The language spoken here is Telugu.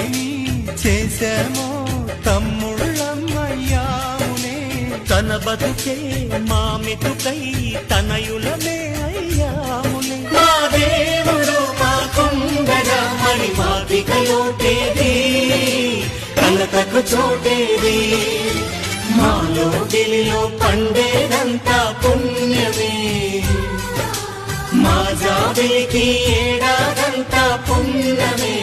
ఏమి చేశామో తమ్ముళ్ళమ్మయ్యామునే. తన బతుకే మా మెతుకై తనయులమే అయ్యాములే. మా దేవుడు మాకుండగా మరి మాదికయోటేది, కలతకు చోటేది. మాలో దిలిలో పండేదంతా పుణ్యమే, మా జాబిలికి ఏడాదంతా పుణ్యమే.